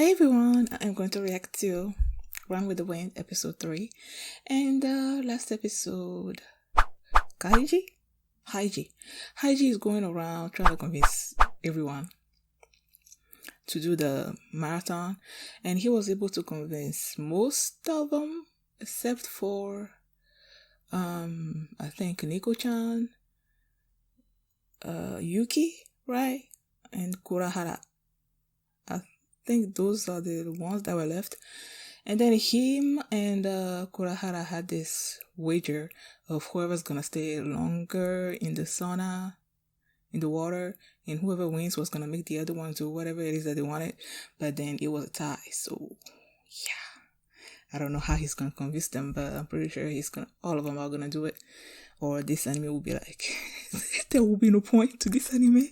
Hey everyone, I'm going to react to Run with the Wind episode 3 and last episode, Haiji is going around trying to convince everyone to do the marathon, and he was able to convince most of them except for I think Nico-chan, Yuki, right, and Kurahara. I think those are the ones that were left. And then him and Kurahara had this wager of whoever's gonna stay longer in the sauna, in the water, and whoever wins was gonna make the other ones do whatever it is that they wanted. But then it was a tie, so yeah. I don't know how he's gonna convince them, but I'm pretty sure all of them are gonna do it. Or this anime will be like, there will be no point to this anime.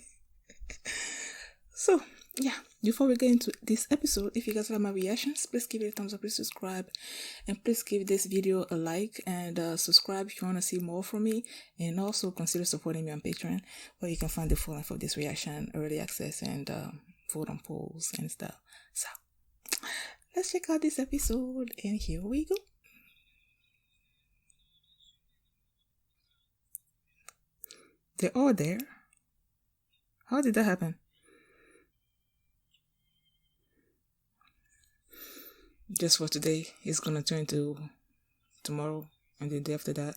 So yeah, before we get into this episode, if you guys like my reactions, please give it a thumbs up, please subscribe, and please give this video a like, and subscribe if you want to see more from me, and also consider supporting me on Patreon, where you can find the full length of this reaction, early access, and vote on polls and stuff. So let's check out this episode, and here we go. They're all there. How did that happen? Just for today, it's gonna turn to tomorrow and the day after that.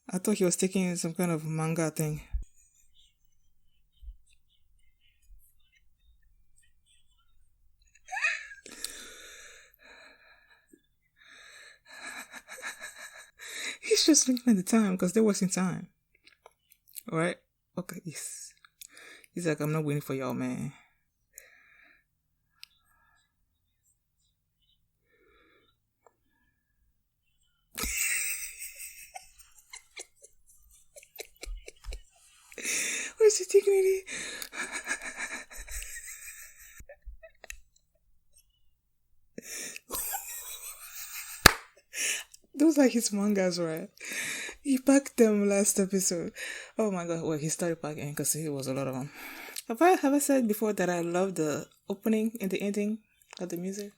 I thought he was taking some kind of manga thing. He's just looking at the time because they're wasting time. Alright? Okay, yes. He's like, I'm not waiting for y'all, man. Where's the dignity? Those are his mangas, right? He packed them last episode. Oh my god, well, he started packing because it was a lot of them. Have I said before that I love the opening and the ending of the music?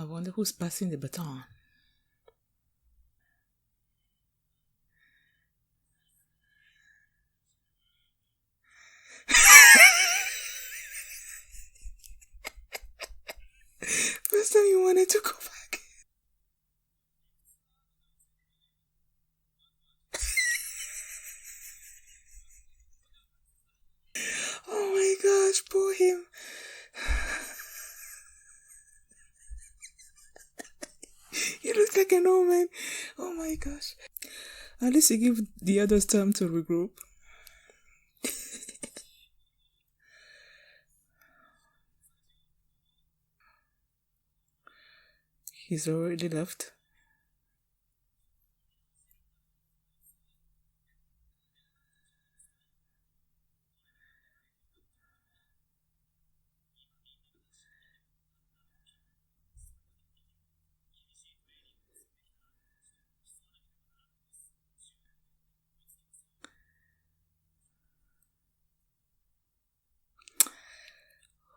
I wonder who's passing the baton. First time you wanted to go back. Oh my gosh, poor him. He looks like an old man. Oh my gosh. At least you give the others time to regroup. He's already left.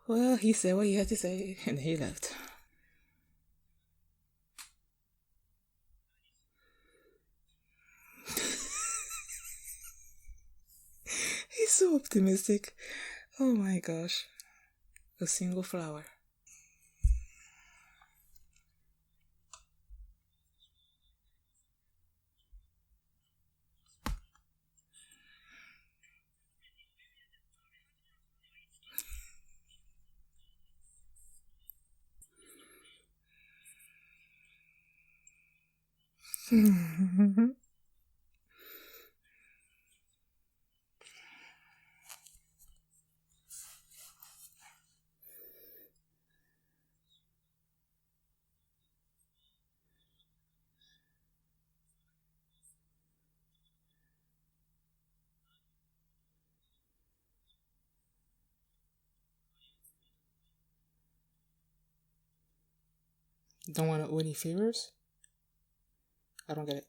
Well, he said what he had to say and he left. He's so optimistic. Oh my gosh. A single flower. Don't want to owe any favors? I don't get it.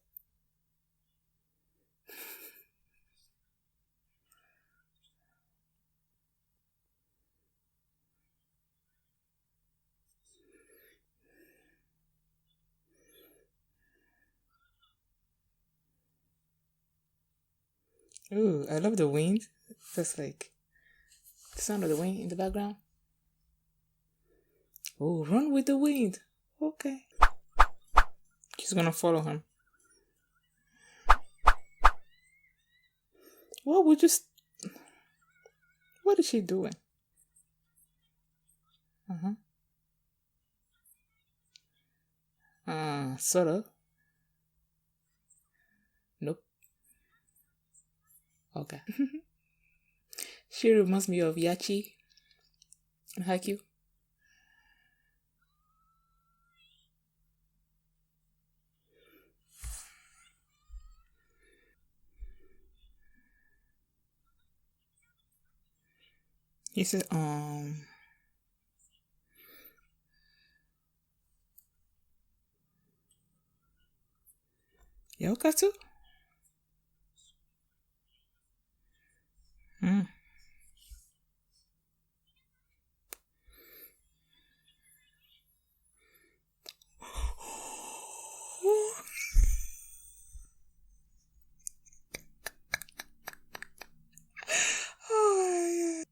Ooh, I love the wind. That's like the sound of the wind in the background. Oh, run with the wind. Okay. She's gonna follow him. What would you... What is she doing? Uh-huh. Sort of. Nope. Okay. She reminds me of Yachi and Haikyuu. He said, Yaokatsu? Hmm. Oh, yeah.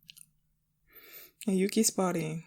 And Yuki's partying.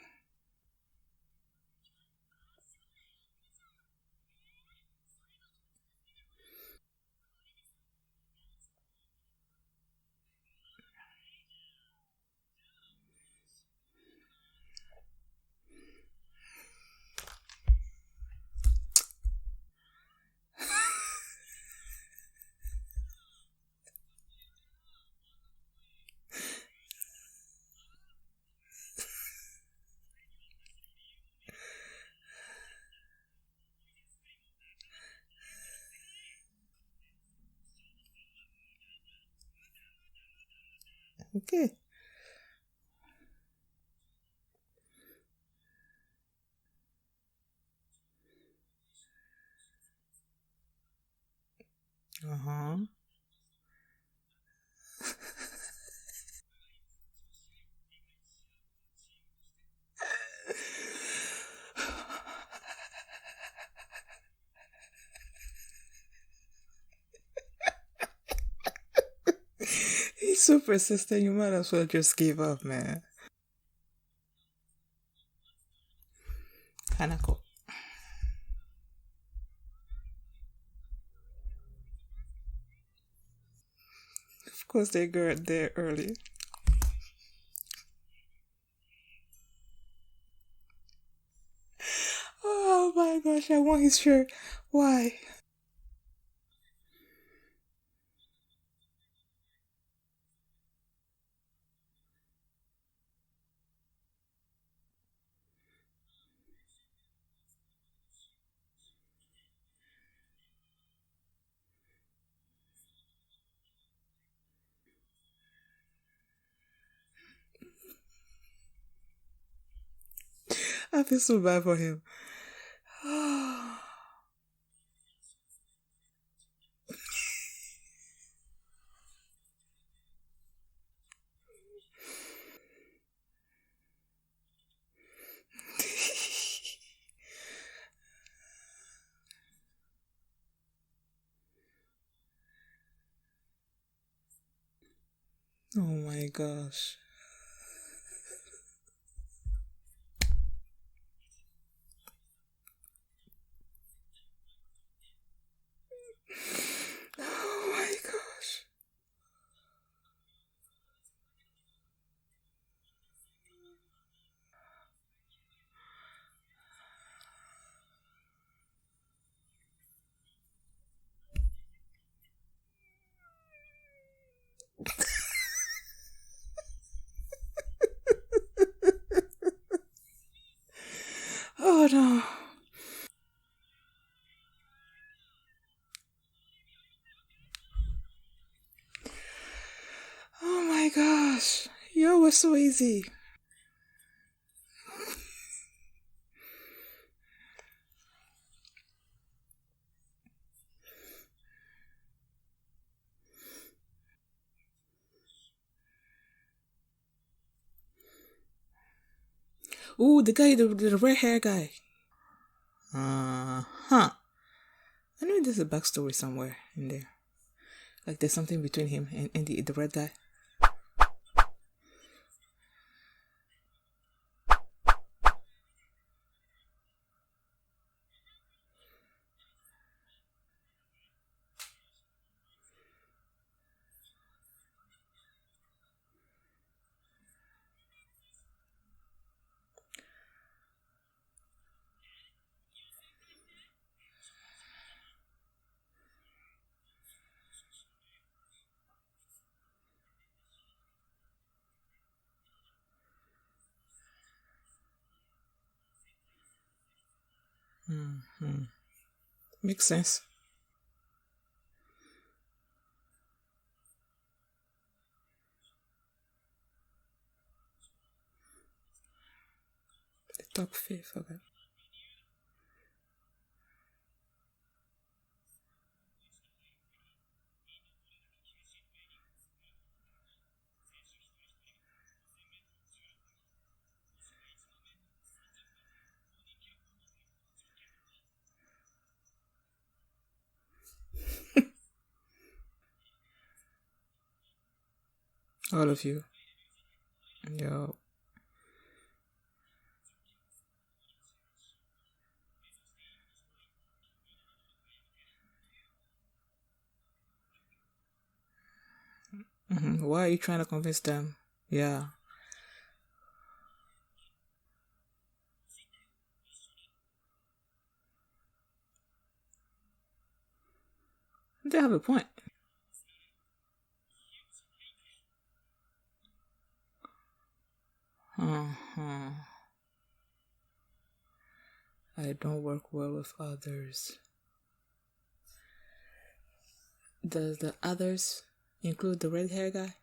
Okay. Uh-huh. He's so persistent, you might as well just give up, man. Hanako. Of course, they got there early. Oh my gosh, I want his shirt. Why? I feel so bad for him. Oh my gosh. Oh my gosh. Oh no. Oh my gosh. Yo, was so easy. Ooh, the guy, the red hair guy. Huh. I know there's a backstory somewhere in there. Like there's something between him and the red guy. Mm-hmm. Makes sense. The top fifth, okay. All of you. Yo. Why are you trying to convince them? Yeah. They have a point. Uh-huh. I don't work well with others. Does the others include the red hair guy?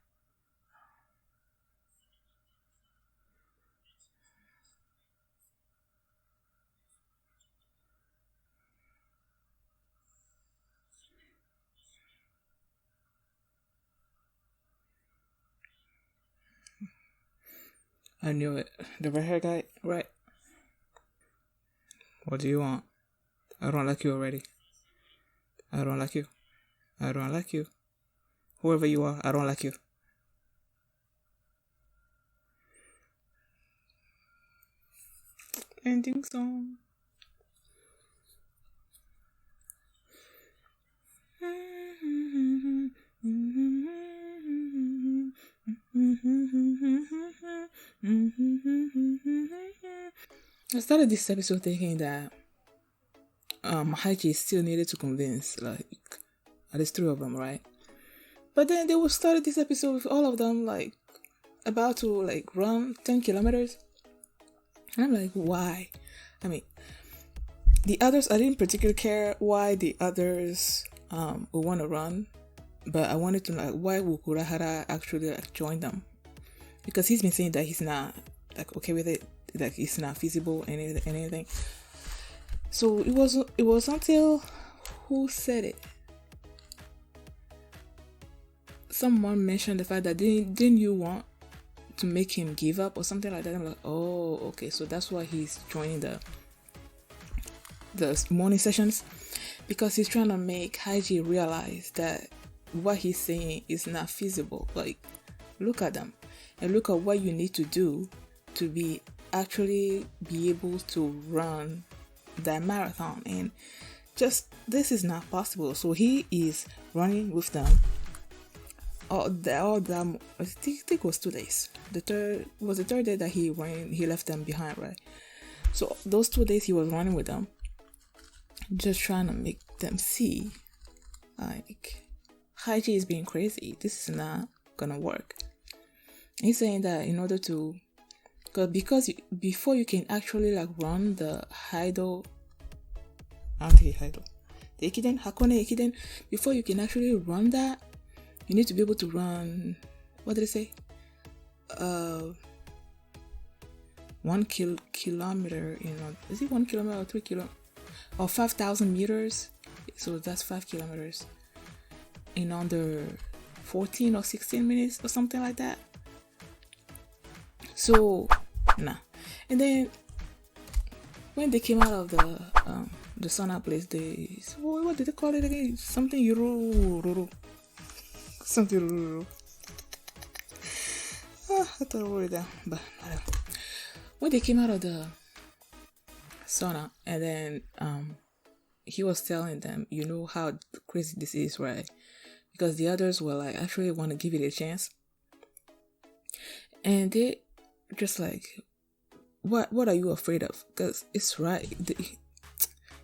I knew it. The red hair guy, right? What do you want? I don't like you already. I don't like you. I don't like you. Whoever you are, I don't like you. Ending song. I started this episode thinking that Haji still needed to convince like at least three of them, right? But then they will start this episode with all of them like about to like run 10 kilometers. And I'm like, why? I mean, the others, I didn't particularly care why the others would want to run, but I wanted to know like, why would Kurahara actually like join them? Because he's been saying that he's not like okay with it, like it's not feasible and anything. So it was until who said it? Someone mentioned the fact that didn't you want to make him give up or something like that? I'm like, oh, okay, so that's why he's joining the morning sessions, because he's trying to make Haiji realize that what he's saying is not feasible. Like, look at them and look at what you need to do to be able to run that marathon, and just this is not possible. So he is running with them all that I think it was 2 days. The third day that he left them behind, right? So those 2 days he was running with them, just trying to make them see like Haiji is being crazy. This is not gonna work. He's saying that in order to because before you can actually like run the Haido, I don't think Haido, the Ekiden, Hakone Ekiden, before you can actually run that, you need to be able to run, what did I say? 1 kilometer, is it 1 kilometer or 3 kilometers? Or 5,000 meters? So that's 5 kilometers in under 14 or 16 minutes or something like that. So, nah. And then when they came out of the sauna place, they, what did they call it again? Something yuru, something yuru. I thought I wrote it down, but whatever. When they came out of the sauna, and then he was telling them, you know how crazy this is, right? Because the others were like, actually want to give it a chance, and they just like, what are you afraid of? Because it's right.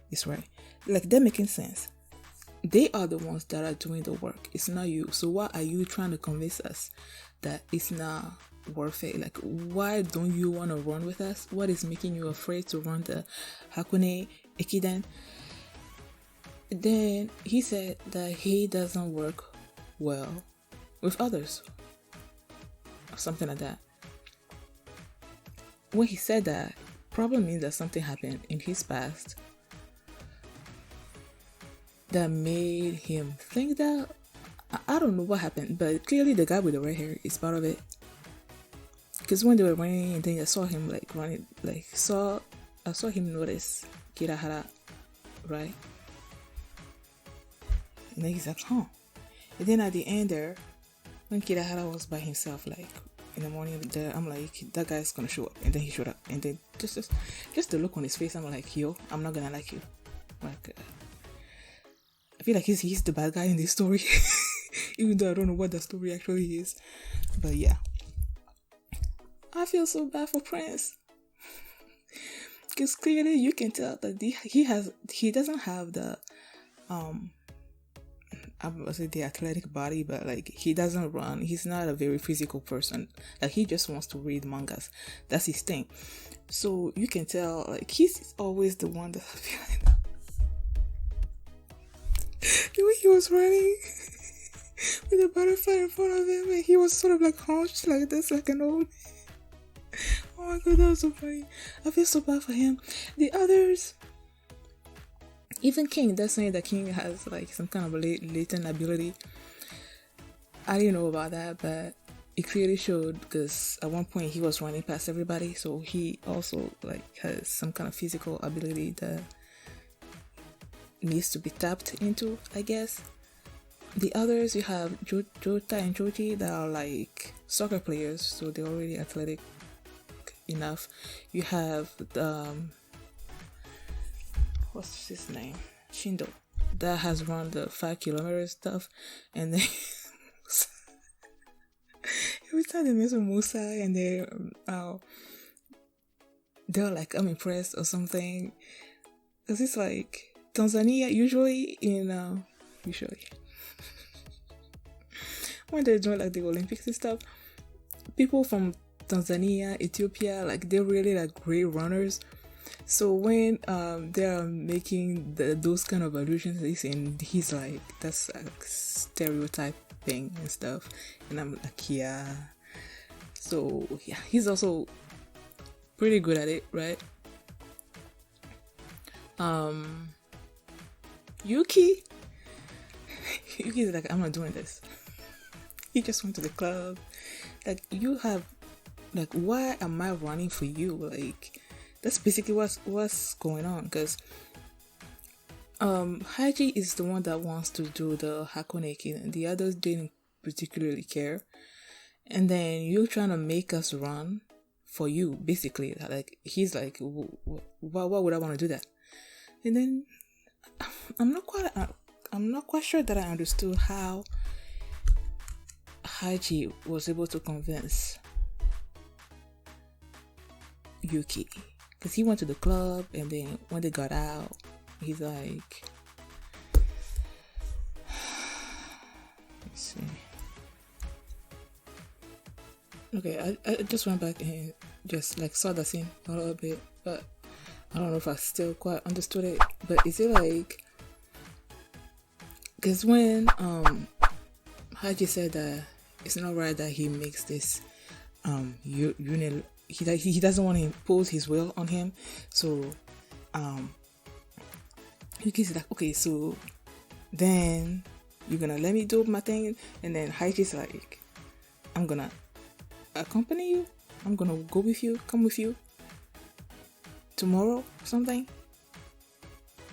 It's right. Like, they're making sense. They are the ones that are doing the work. It's not you. So why are you trying to convince us that it's not worth it? Like, why don't you want to run with us? What is making you afraid to run the Hakone Ekiden? Then he said that he doesn't work well with others, or something like that. When he said that, probably means that something happened in his past that made him think that. I don't know what happened, but clearly the guy with the red hair is part of it. Because when they were running, and then I saw him like running, like I saw him notice Kirahara, right? And then he's like, huh. And then at the end there, when Kirahara was by himself, like in the morning there, I'm like, that guy's gonna show up. And then he showed up, and then just the look on his face, I'm like, yo, I'm not gonna like you. Like, I feel like he's the bad guy in this story. Even though I don't know what the story actually is. But yeah, I feel so bad for Prince, because clearly you can tell that he doesn't have the I would say the athletic body, but like, he doesn't run. He's not a very physical person. Like, he just wants to read mangas. That's his thing. So you can tell, like, he's always the one that's feeling. The way he was running with a butterfly in front of him, and he was sort of like hunched like this, like an old man. Oh my god, that was so funny. I feel so bad for him. The others, even King, they're saying that King has like some kind of latent ability. I didn't know about that, but it clearly showed, because at one point he was running past everybody, so he also like has some kind of physical ability that needs to be tapped into, I guess. The others, you have Jota and Joji, that are like soccer players, so they're already athletic enough. You have what's his name? Shindo, that has run the 5 kilometers stuff, and then every time they mention Musa, and they're like, I'm impressed or something, because it's like Tanzania usually when they're doing like the Olympics and stuff, people from Tanzania, Ethiopia, like, they're really like great runners. So when they're making those kind of allusions, and he's like, that's a stereotype thing and stuff, and I'm like, yeah. So yeah, he's also pretty good at it, right? Yuki's like, I'm not doing this. He just went to the club. Like, you have, like, why am I running for you? Like, that's basically what's going on. Because Haji is the one that wants to do the Hakoneki, and the others didn't particularly care. And then you're trying to make us run for you, basically. Like, he's like, why would I want to do that? And then I'm not quite sure that I understood how Haji was able to convince Yuki, because he went to the club, and then when they got out, he's like, let's see. Okay, I just went back and just like saw the scene a little bit, but I don't know if I still quite understood it. But is it like, because when Haji said that it's not right that he makes this he doesn't want to impose his will on him, so Yuki's like, okay, so then you're gonna let me do my thing. And then Haji's like, I'm gonna accompany you, I'm gonna go with you, come with you. tomorrow or something.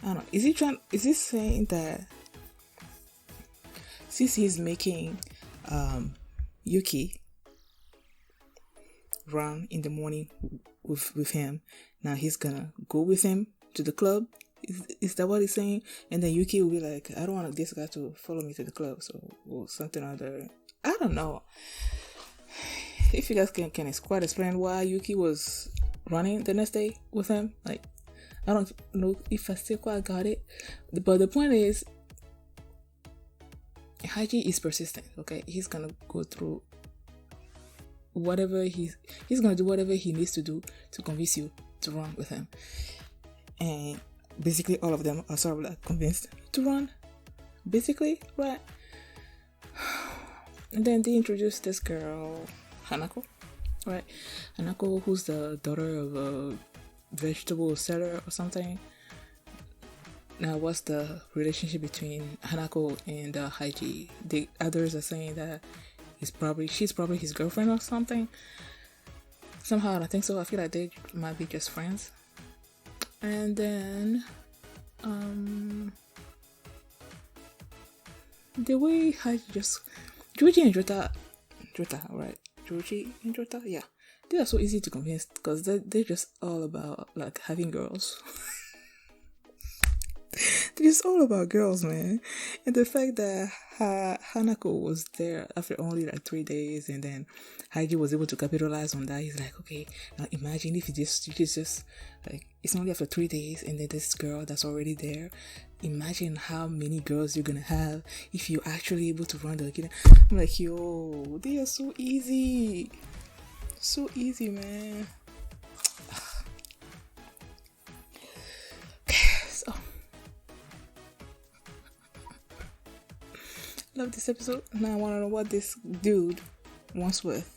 I don't know. Is he saying that since he's making Yuki run in the morning with him, now he's gonna go with him to the club? Is that what he's saying? And then Yuki will be like, I don't want this guy to follow me to the club, so or something other. I don't know. If you guys can quite explain why Yuki was running the next day with him, like, I don't know if I still quite got it. But the point is, Haji is persistent, okay? He's gonna go through whatever he's gonna do whatever he needs to do to convince you to run with him. And basically all of them are sort of like convinced to run. Basically, right? And then they introduced this girl, Hanako, right? Hanako, who's the daughter of a vegetable seller or something. Now, what's the relationship between Hanako and Haiji? The others are saying that she's probably his girlfriend or something. Somehow, I don't think so. I feel like they might be just friends. And then, the way Haiji just Joji and Jota, right? Joji and Jota, yeah, they are so easy to convince because they're just all about like having girls. They're just all about girls, man. And the fact that Hanako was there after only like 3 days, and then Haiji was able to capitalize on that. He's like, okay, now imagine if you just like, it's only after 3 days, and then this girl that's already there. Imagine how many girls you're gonna have if you're actually able to run the kid. I'm like, yo, they are so easy, man. So, love this episode. Now I want to know what this dude wants with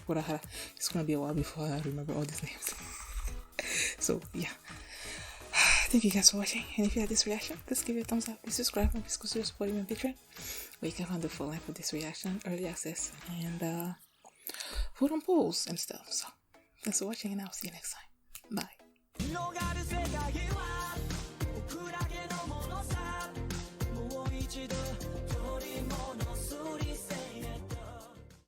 Kurahara. It's gonna be a while before I remember all these names. So yeah, thank you guys for watching. And if you had this reaction, please give it a thumbs up, please subscribe, and please consider supporting me on Patreon, where you can find the full link for this reaction, early access, and vote on polls and stuff. So thanks for watching, and I'll see you next time. Bye.